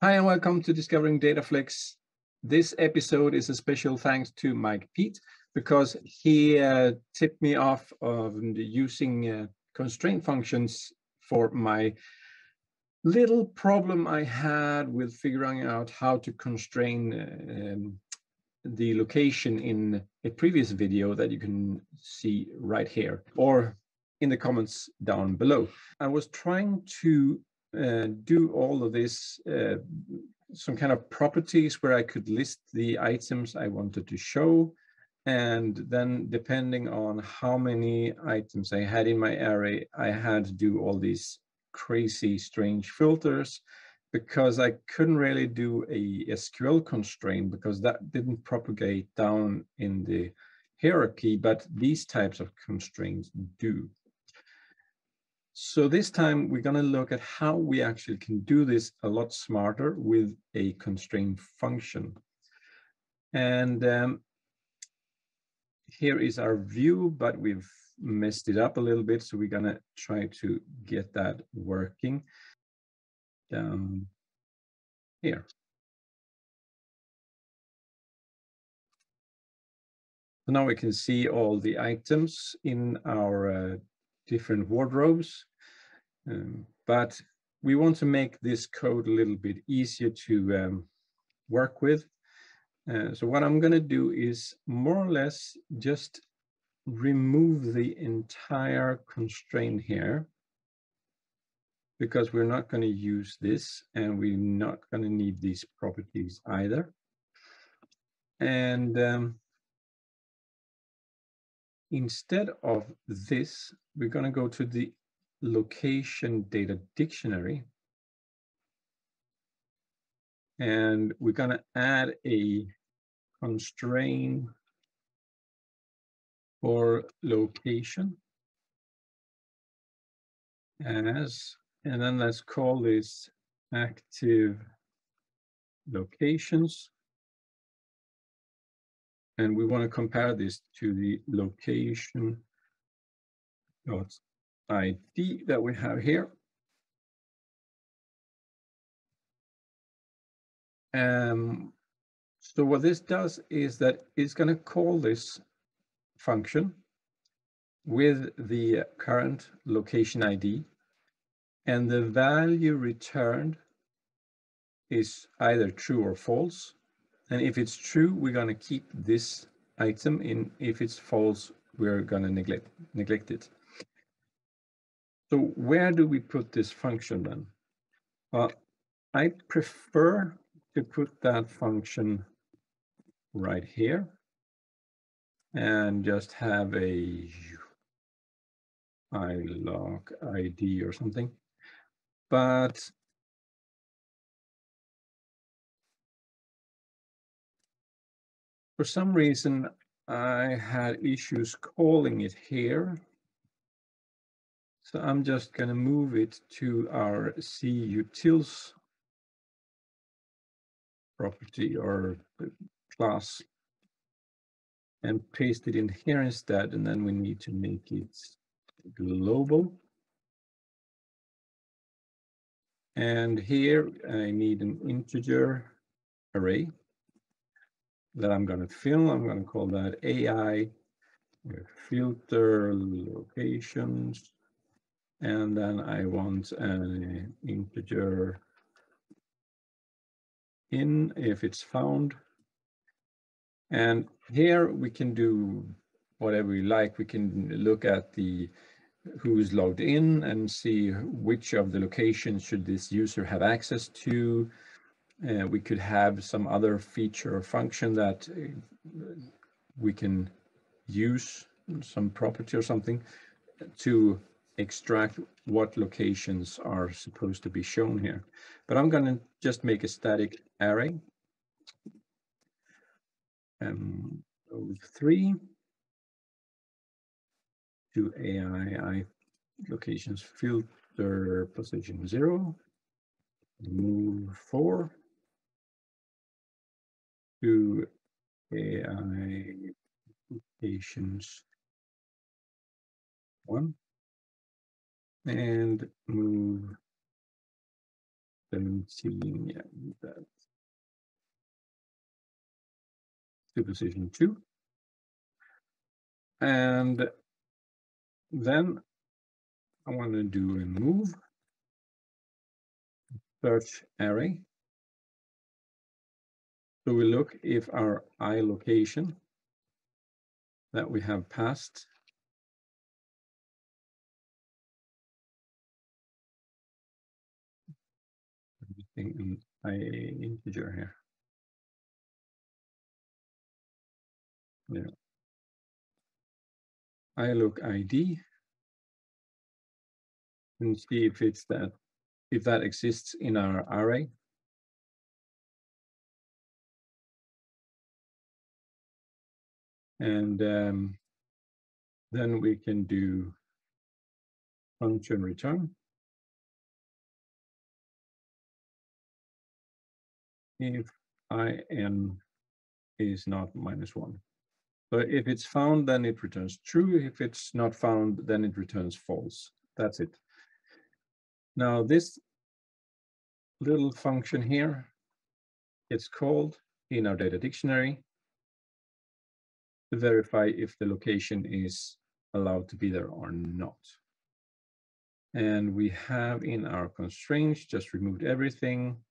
Hi and welcome to Discovering Dataflex. This episode is a special thanks to Mike Pete because he tipped me off of using constraint functions for my little problem I had with figuring out how to constrain the location in a previous video that you can see right here or in the comments down below. I was trying to do all of this, some kind of properties where I could list the items I wanted to show. And then depending on how many items I had in my array, I had to do all these crazy, strange filters because I couldn't really do a SQL constraint because that didn't propagate down in the hierarchy, but these types of constraints do. So this time we're going to look at how we actually can do this a lot smarter with a constraint function. And here is our view, but we've messed it up a little bit. So we're going to try to get that working down here. So now we can see all the items in our different wardrobes, but we want to make this code a little bit easier to work with. So what I'm going to do is more or less just remove the entire constraint here, because we're not going to use this and we're not going to need these properties either. And instead of this, we're going to go to the location data dictionary. And we're going to add a constraint for location as, and then let's call this active locations. And we want to compare this to the location dot ID that we have here. So what this does is that it's going to call this function with the current location ID, and the value returned is either true or false. And if it's true, we're going to keep this item in. If it's false, we're going to neglect it. So where do we put this function then? Well, I prefer to put that function right here and just have a ilog ID or something. But for some reason, I had issues calling it here. So I'm just going to move it to our cutils property or class and paste it in here instead. And then we need to make it global. And here I need an integer array that I'm going to fill. I'm going to call that AI filter locations. And then I want an integer in if it's found. And here we can do whatever we like. We can look at the who's logged in and see which of the locations should this user have access to. We could have some other feature or function that we can use, some property or something, to extract what locations are supposed to be shown here. But I'm going to just make a static array. 3 to AI locations filter position 0, move 4 to AI locations 1, and move 17, yeah, that to position 2. And then I want to do a move search array. So we look if our I location that we have passed in an integer here. Yeah. I look ID and see if it's that, if that exists in our array. And then we can do function return if IN is not -1. So if it's found, then it returns true. If it's not found, then it returns false. That's it. Now this little function here, it's called in our data dictionary to verify if the location is allowed to be there or not. And we have in our constraints just removed everything.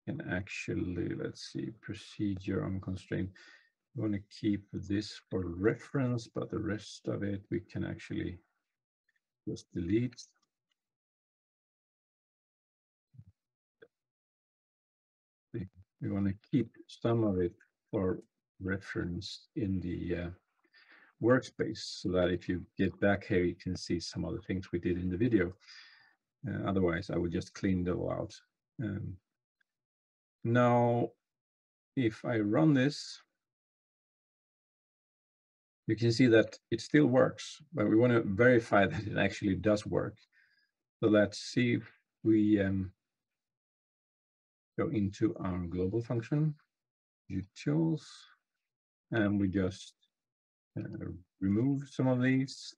And actually, let's see, procedure on constraint. We want to keep this for reference, but the rest of it we can actually just delete. We want to keep some of it for reference in the workspace so that if you get back here, you can see some of the things we did in the video. Otherwise, I would just clean them all out. Now, if I run this, you can see that it still works, but we want to verify that it actually does work. So let's see if we go into our global function, utils, and we just remove some of these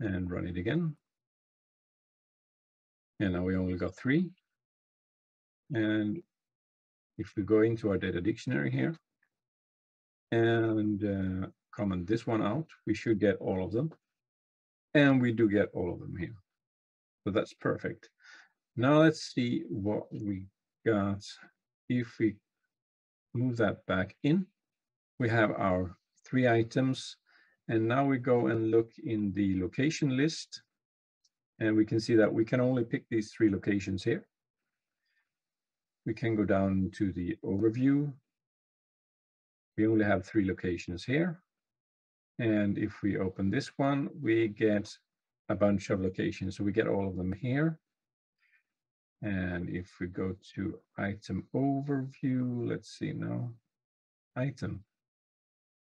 and run it again. And now we only got 3. And if we go into our data dictionary here and comment this one out, we should get all of them. And we do get all of them here. So that's perfect. Now let's see what we got. If we move that back in, we have our 3 items. And now we go and look in the location list. And we can see that we can only pick these 3 locations here. We can go down to the overview. We only have 3 locations here. And if we open this one, we get a bunch of locations. So we get all of them here. And if we go to item overview, let's see now, item.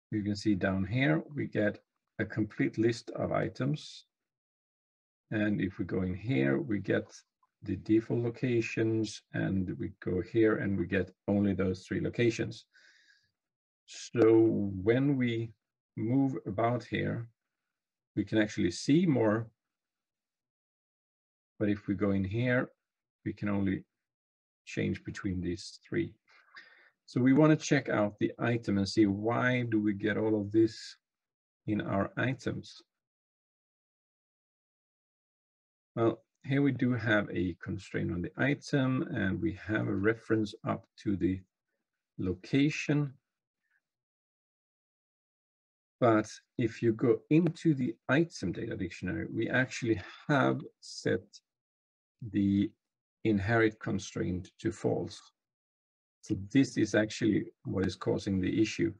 You can see down here, we get a complete list of items. And if we go in here, we get the default locations, and we go here and we get only those 3 locations. So when we move about here, we can actually see more. But if we go in here, we can only change between these 3. So we want to check out the item and see why do we get all of this in our items. Well, here we do have a constraint on the item, and we have a reference up to the location. But if you go into the item data dictionary, we actually have set the inherit constraint to false. So this is actually what is causing the issue.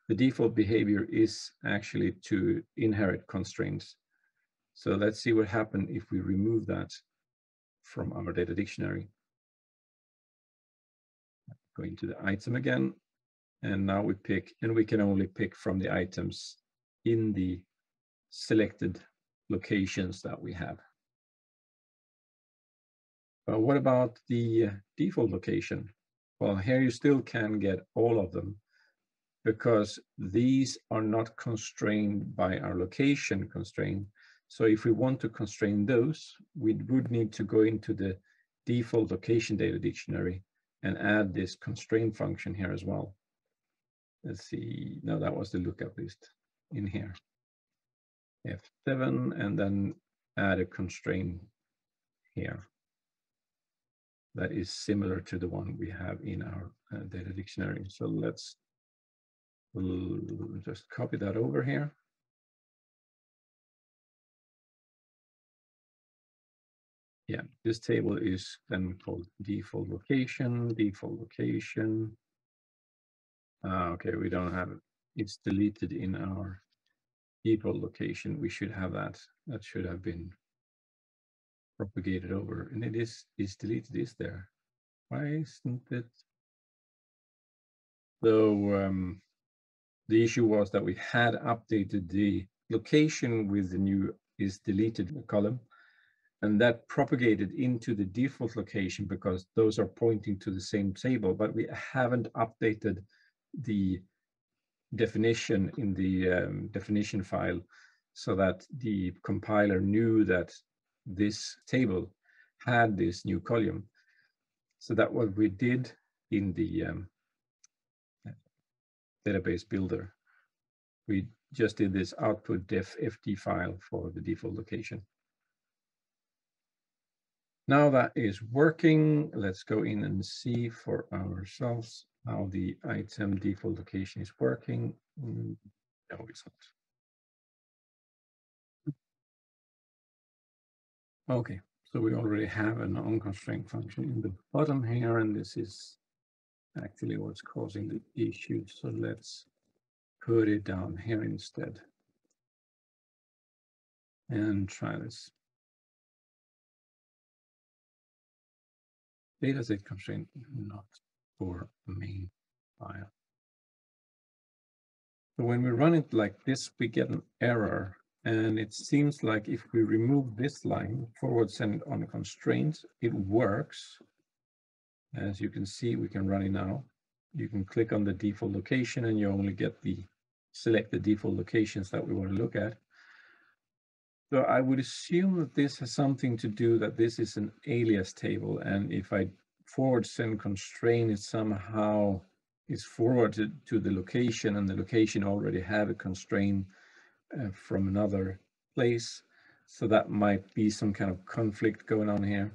The default behavior is actually to inherit constraints. So let's see what happens if we remove that from our data dictionary. Go into the item again, and now we pick, and we can only pick from the items in the selected locations that we have. But what about the default location? Well, here you still can get all of them because these are not constrained by our location constraint. So if we want to constrain those, we would need to go into the default location data dictionary and add this constraint function here as well. Let's see, no, that was the lookup list in here. F7, and then add a constraint here that is similar to the one we have in our data dictionary. So we'll just copy that over here. Yeah, this table is then called default location, okay, we don't have it. It's deleted in our default location. We should have that. That should have been propagated over, and it is deleted, is there? Why isn't it? So the issue was that we had updated the location with the new is deleted column, and that propagated into the default location because those are pointing to the same table, but we haven't updated the definition in the definition file so that the compiler knew that this table had this new column. So that what we did in the database builder. We just did this output def fd file for the default location. Now that is working, let's go in and see for ourselves how the item default location is working. No, it's not. Okay, so we already have an onConstraint function in the bottom here, and this is actually what's causing the issue. So let's put it down here instead and try this. Dataset constraint not for main file. So when we run it like this, we get an error, and it seems like if we remove this line, forward send on constraints, it works. As you can see, we can run it now. You can click on the default location and you only get select the default locations that we want to look at. So I would assume that this has something to do that this is an alias table, and if I forward send constraint, it somehow is forwarded to the location, and the location already have a constraint from another place. So that might be some kind of conflict going on here.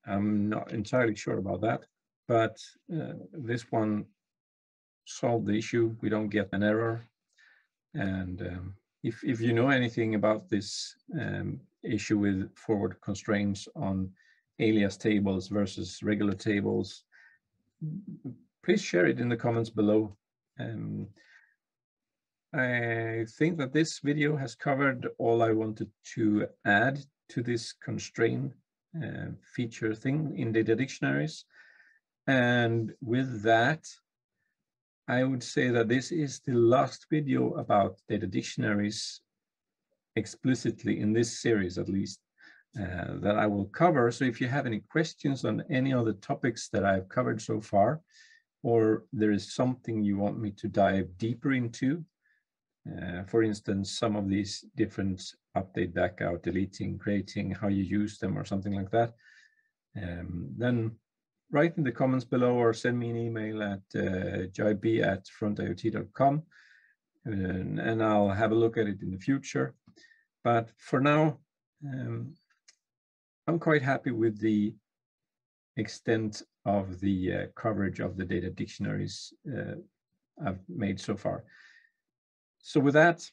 I'm not entirely sure about that, but this one solved the issue. We don't get an error. And if you know anything about this issue with forward constraints on alias tables versus regular tables, please share it in the comments below. I think that this video has covered all I wanted to add to this constraint feature thing in data dictionaries. And with that, I would say that this is the last video about data dictionaries explicitly in this series, at least, that I will cover. So if you have any questions on any other topics that I've covered so far, or there is something you want me to dive deeper into, for instance, some of these different update, backout, deleting, creating, how you use them or something like that, then write in the comments below or send me an email at joyb@frontiot.com, and I'll have a look at it in the future. But for now, I'm quite happy with the extent of the coverage of the data dictionaries I've made so far. So with that,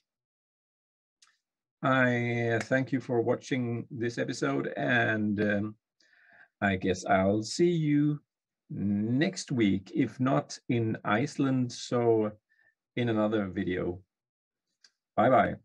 I thank you for watching this episode, and I guess I'll see you next week, if not in Iceland, so in another video. Bye-bye.